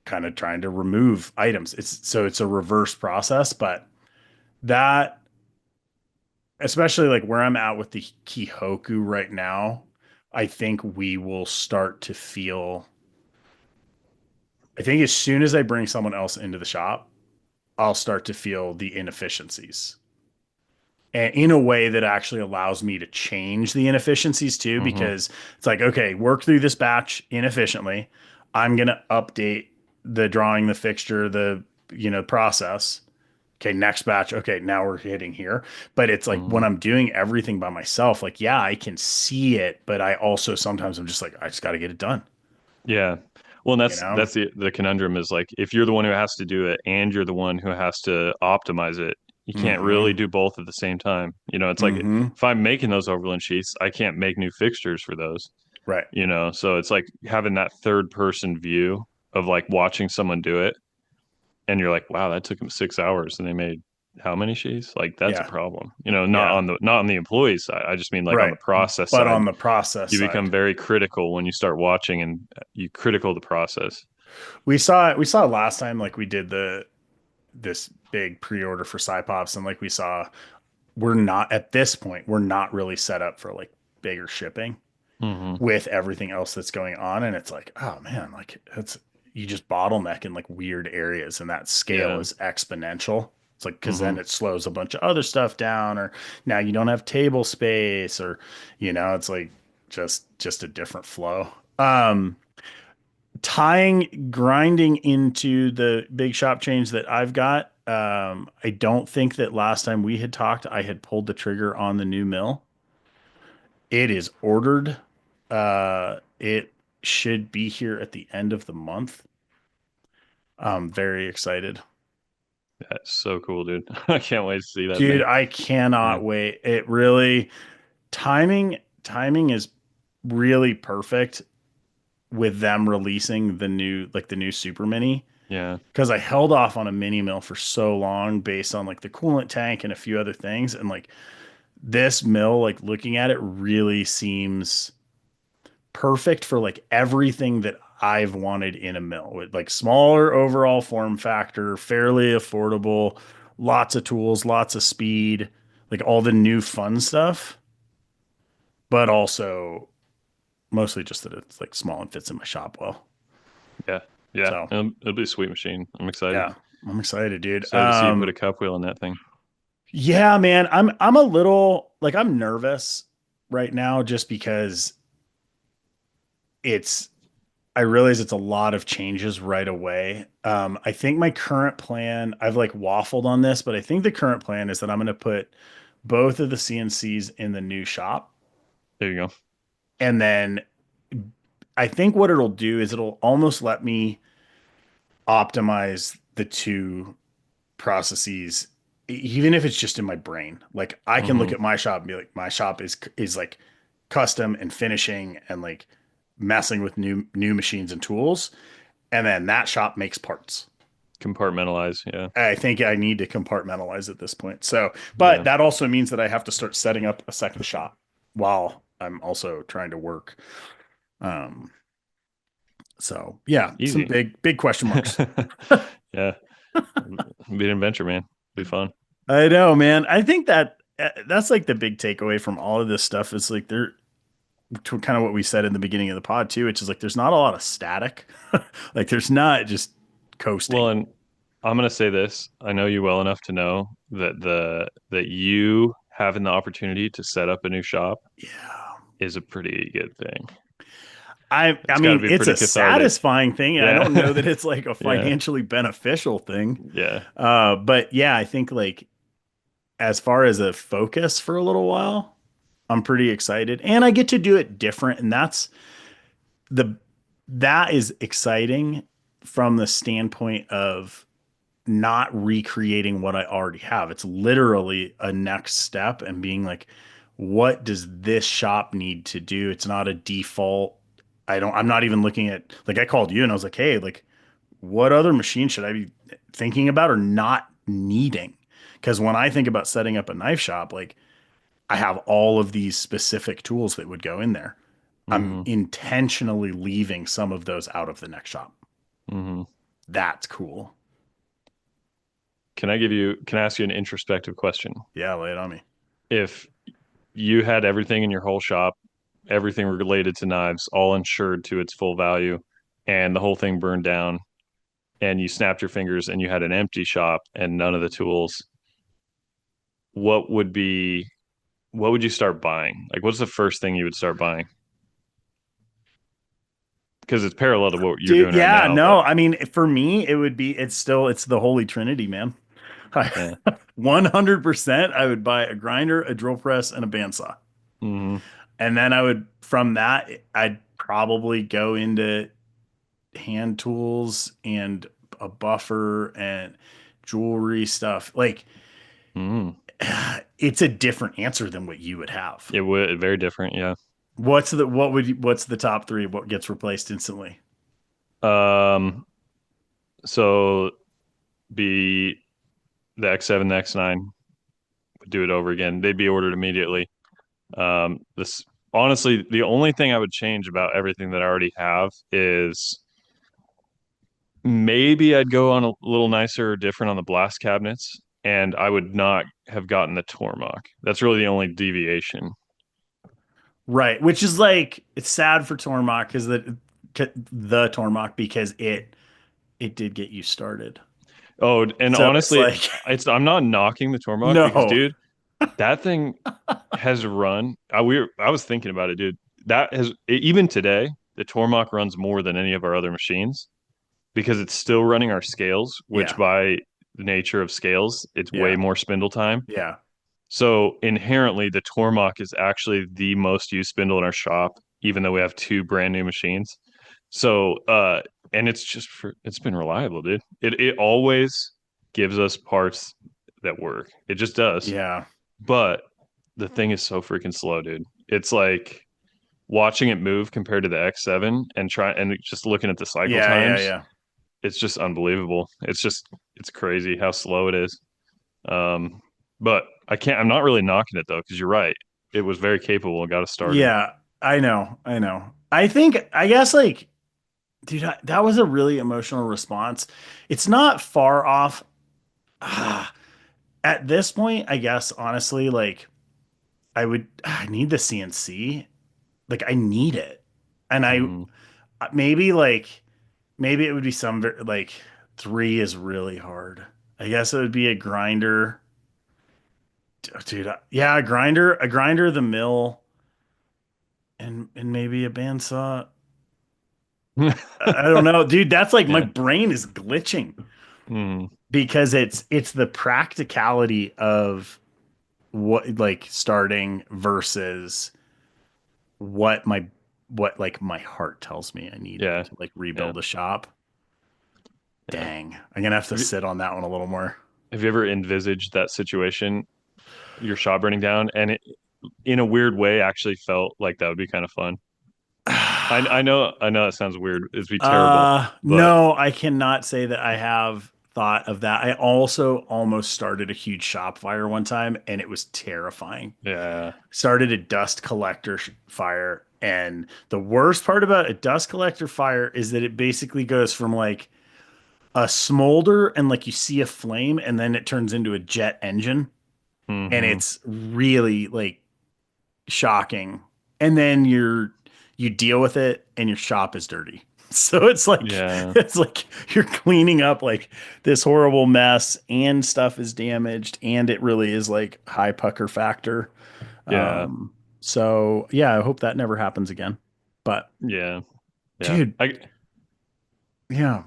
kind of trying to remove items. It's a reverse process, but that, especially like where I'm at with the Kihoku right now, I think we will start to feel, I think as soon as I bring someone else into the shop, I'll start to feel the inefficiencies and in a way that actually allows me to change the inefficiencies too, Hmm. because it's like, okay, work through this batch inefficiently. I'm going to update the drawing, the fixture, process. Okay, next batch. Okay, now we're hitting here. But it's like when Hmm. I'm doing everything by myself, like, yeah, I can see it, but I also sometimes I'm just like, I just got to get it done, Yeah. Well, and you know? that's the conundrum is like if you're the one who has to do it and you're the one who has to optimize it, you can't really Mm-hmm. do both at the same time. You know, it's like Mm-hmm. if I'm making those overland sheets, I can't make new fixtures for those, Right. you know. So it's like having that third person view of like watching someone do it and you're like, wow, that took them 6 hours and they made how many sheets? Like that's a Yeah. problem. You know, Yeah. not on the employee side. I just mean like on Right. the process But side. on the process You become side, very critical when you start watching and you critical the process. we saw last time like we did this big pre-order for Cypops and like we saw we're not at this point we're not really set up for like bigger shipping Hmm. with everything else that's going on and it's like oh man like it's you just bottleneck in like weird areas and that scale Yeah. is exponential. It's like because Hmm. then it slows a bunch of other stuff down or now you don't have table space or it's like just a different flow. Tying grinding into the big shop change that I've got. I don't think that last time we had talked, I had pulled the trigger on the new mill. It is ordered. It should be here at the end of the month. I'm very excited. That's so cool, dude. I can't wait to see that Dude, thing. I Yeah. cannot wait. It really timing is really perfect with them releasing the new Super Mini Yeah. because I held off on a mini mill for so long based on like the coolant tank and a few other things. And like this mill, like looking at it, really seems perfect for like everything that I've wanted in a mill with like smaller overall form factor, fairly affordable, lots of tools, lots of speed, like all the new fun stuff, but also mostly just that it's like small and fits in my shop well. Yeah. Yeah. So It'll be a sweet machine. I'm excited. yeah, I'm excited, dude. Excited to see you put a cup wheel in that thing. Yeah, man. I'm a little like I'm nervous right now just because it's I realize it's a lot of changes right away. I think my current plan, I've like waffled on this, but I think the current plan is that I'm going to put both of the CNCs in the new shop. There you go. And then I think what it'll do is it'll almost let me optimize the two processes, even if it's just in my brain. Like I can look Hmm. at my shop and be like, my shop is like custom and finishing and like messing with new machines and tools. And then that shop makes parts. Compartmentalize. Yeah. I think I need to compartmentalize at this point. So, but Yeah. that also means that I have to start setting up a second shop while I'm also trying to work. Um, so yeah, some Easy. big question marks. Yeah. Be an adventure, man. Be fun. I know, man. I think that that's like the big takeaway from all of this stuff is like there to kind of what we said in the beginning of the pod too, which is like there's not a lot of static. Like there's not just Well, coasting. and I'm gonna say this. I know you well enough to know that that you having the opportunity to set up a new shop Yeah. is a pretty good thing. I It's got to mean, be it's pretty a cathartic. satisfying thing. I don't know Yeah. that it's like a Yeah. financially beneficial thing. Yeah. But yeah, I think like as far as a focus for a little while, I'm pretty excited. And I get to do it different. And the that is exciting from the standpoint of not recreating what I already have. It's literally a next step and being like, what does this shop need to do? It's not a default. I'm not even looking at, like, I called you and I was like, hey, like, what other machine should I be thinking about or not needing? Because when I think about setting up a knife shop, like, I have all of these specific tools that would go in there. I'm Hmm. intentionally leaving some of those out of the next shop. Hmm. That's cool. Can I ask you an introspective question? Yeah, lay it on me. If you had everything in your whole shop, everything related to knives, all insured to its full value, and the whole thing burned down, and you snapped your fingers and you had an empty shop and none of the tools, what would be what would you start buying? Like, what's the first thing you would start buying? Because it's parallel to what you're Dude, doing right yeah, now, but no, I mean, for me, it would be, it's the Holy Trinity, man. yeah. 100%, I would buy a grinder, a drill press, and a bandsaw. Hmm. And then from that, I'd probably go into hand tools and a buffer and jewelry stuff. Like, Hmm. it's a different answer than what you would have. It would very different, yeah. What's the top three? What gets replaced instantly? Um, so be the X7, the X9 would do it over again. They'd be ordered immediately. This honestly, the only thing I would change about everything that I already have is maybe I'd go on a little nicer or different on the blast cabinets, and I would not have gotten the Tormach. That's really the only deviation. Right, which is like it's sad for Tormach because the Tormach because it did get you started. Oh, and So it's honestly, like I'm not knocking the Tormach because, no, dude, that thing has run. I was thinking about it, dude. Even today, the Tormach runs more than any of our other machines because it's still running our scales, which yeah, by the nature of scales, it's way yeah, more spindle time. yeah, So inherently, the Tormach is actually the most used spindle in our shop, even though we have two brand new machines. So, and it's been reliable, dude. It always gives us parts that work. It just does. yeah, But the thing is so freaking slow, dude. It's like watching it move compared to the X7 and just looking at the cycle yeah, yeah, times. yeah. It's just unbelievable. It's crazy how slow it is. Um, but I'm not really knocking it though, because you're right. It was very capable and got us started. Yeah, I know, I know. I guess like, dude, that was a really emotional response. It's not far off. Ah, at this point, I guess honestly, like I need the CNC. Like I need it, and I Hmm. maybe maybe it would be like three is really hard. I guess it would be a grinder, dude. Yeah, a grinder, the mill, and maybe a bandsaw. I don't know, dude. That's like my Yeah. brain is glitching Hmm. because it's the practicality of what like starting versus what my heart tells me I need Yeah. to like Yeah. rebuild a shop. Yeah. Dang, I'm gonna have to Have you, sit on that one a little more. have you ever envisaged that situation, your shop burning down, and it, in a weird way, actually felt like that would be kind of fun? I know that sounds weird. It'd be terrible, but No, I cannot say that I have thought of that. I also almost started a huge shop fire one time and it was terrifying. yeah. Started a dust collector fire. And the worst part about a dust collector fire is that it basically goes from like a smolder and like you see a flame and then it turns into a jet engine. And Hmm. it's really like shocking. And then you deal with it and your shop is dirty. So Yeah. it's like you're cleaning up like this horrible mess and stuff is damaged and it really is like high pucker factor. Yeah. So yeah, I hope that never happens again. But Yeah. Yeah. dude, I yeah.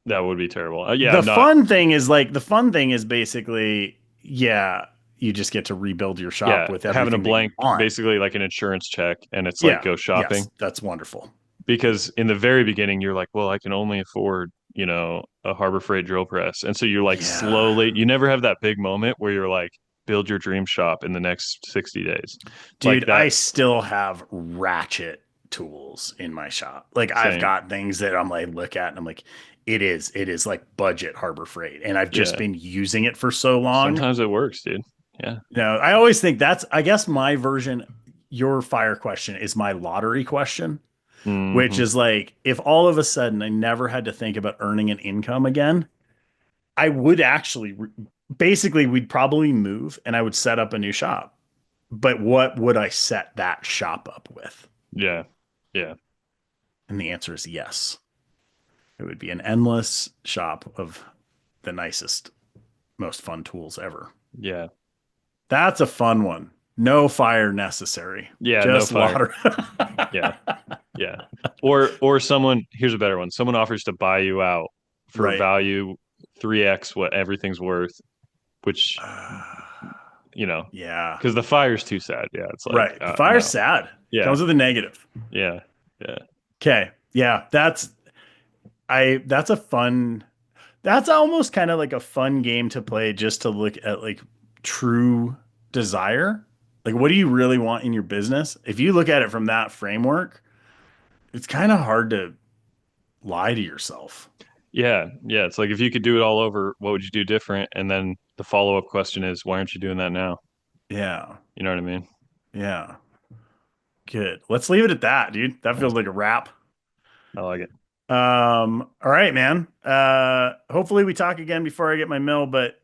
That would be terrible. Yeah, I'm not. The fun thing is basically, yeah, you just get to rebuild your shop Yeah, with having a everything that you blank, want. basically like an insurance check, and it's like Yeah. go shopping. Yes, that's wonderful. Because in the very beginning, you're like, well, I can only afford, a Harbor Freight drill press, and so you're like Yeah. slowly. You never have that big moment where you're like, build your dream shop in the next 60 days, like Dude, I that. still have ratchet tools in my shop. Like I've Same. got things that I'm like look at and I'm like, it is like budget Harbor Freight. And I've just Yeah. been using it for so long. Sometimes it works, dude. Yeah. I always think that's I guess my version, your fire question is my lottery question, which Hmm. is like if all of a sudden I never had to think about earning an income again, I would actually basically we'd probably move and I would set up a new shop. But what would I set that shop up with? Yeah. Yeah. And the answer is yes. It would be an endless shop of the nicest, most fun tools ever. Yeah. That's a fun one. No fire necessary. Yeah. No Just fire. water. Yeah. Yeah. Or someone, here's a better one. Someone offers to buy you out for Right. value 3x what everything's worth, which, you know, Yeah. because the fire's too sad. Yeah. It's like, Right. The fire's no. sad. Yeah. Comes with a negative. Yeah. Yeah. Okay. Yeah. That's a fun that's almost kind of like a fun game to play just to look at like true desire. Like, what do you really want in your business? If you look at it from that framework, it's kind of hard to lie to yourself. Yeah. Yeah. It's like if you could do it all over, what would you do different? And then the follow-up question is, why aren't you doing that now? Yeah. You know what I mean? Yeah. Good. Let's leave it at that, dude. That Yeah. feels like a wrap. I like it. All right, man. Hopefully we talk again before I get my mill, but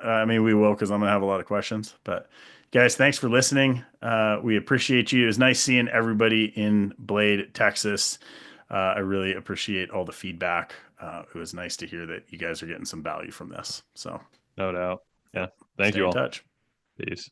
I mean, we will because I'm gonna have a lot of questions. But guys, thanks for listening. We appreciate you. It was nice seeing everybody in Blade, Texas. I really appreciate all the feedback. It was nice to hear that you guys are getting some value from this. So No doubt. Yeah. Thank stay you in all. touch. Peace.